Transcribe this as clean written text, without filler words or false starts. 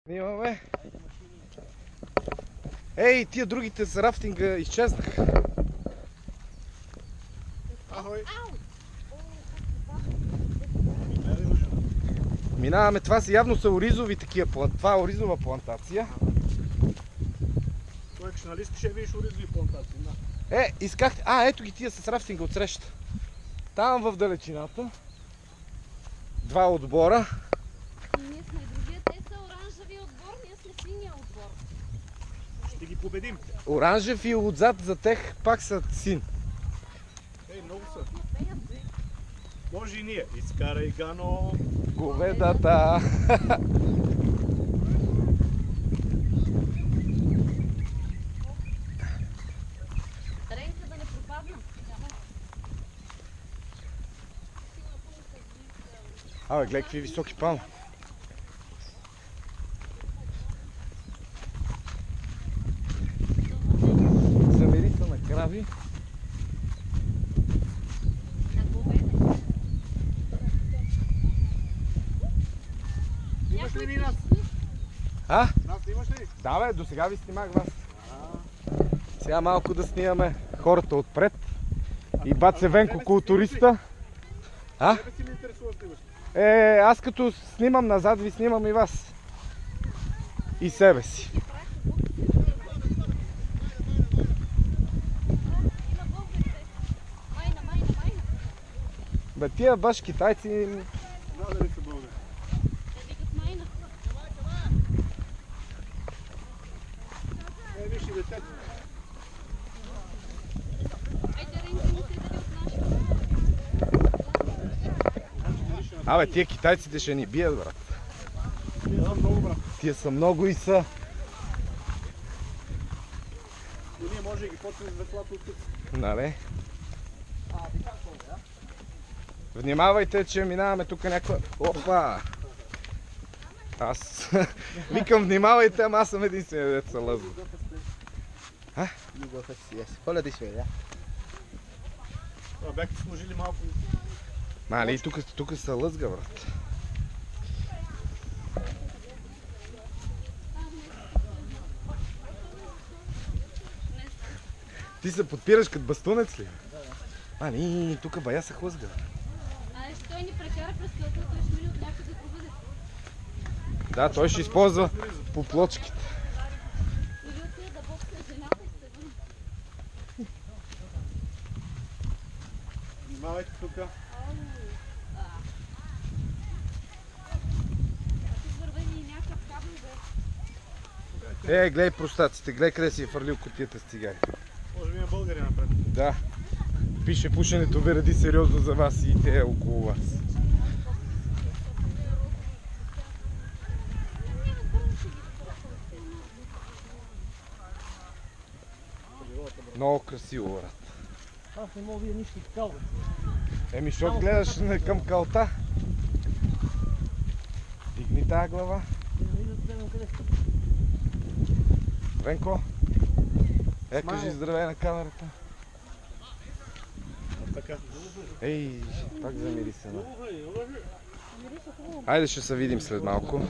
Снимаме. Ей, тия другите за рафтинга изчезнаха. Минаваме, това са явно са оризови такива, това е оризова плантация. Човек, нали искаш да видиш оризови плантации? Искахте, ето ги тия с рафтинга отсреща. Там в далечината. Два отбора. Ние сме другия, те са оранжеви отбор, ние сме синия отбор. Ще ги победим. Оранжев и отзад за тех пак са син. Много са. Може и ние. Изкарай Гано. Говедата. Тренка да не пропадна. Гледай какви високи палми. Замерица на крави. Имаш ли ни нас? Нас имаш ли? Да бе, до сега ви снимах вас. Сега малко да снимаме хората отпред. И баце Венко културиста. Тебе си ме интересува снимаш. Аз като снимам назад, ви снимам и вас. И себе си. Бе, тия баш китайци... Надали са българи. Виж и детето. Тия китайците ще ни бият, брат. Тия са много, брат. Тия са много и са. И ние може да ги почнем с веслата от тук. Нали? Внимавайте, че минаваме тук някаква... Опа! Аз викам внимавайте, ама аз съм единствения дет се лъзва. Бяхте сложили малко. Мали, тук се лъзга, брат. Ти се подпираш като бастунец ли? Мали, тук бая се хлъзга. Ще той ни прекара през кълта, той ще мили от някъде другаде. Да, той ще използва по плочките. Или отида да бокса жената и се върна. Внимавайте тук. Извървени и някакъв кабел бе. Гледай простаците, гледай къде си е фърлил кутията с цигари. Може би има българи напред. Да. Пише пушенето ви ради сериозно за вас и те около вас. Много красиво, брат. Аз не мога да видя нищо такава. Защото гледаш към калта. Дигни тая глава. Венко, кажи здравей на камерата. Така. Пак замири се. Айде ще се видим след малко.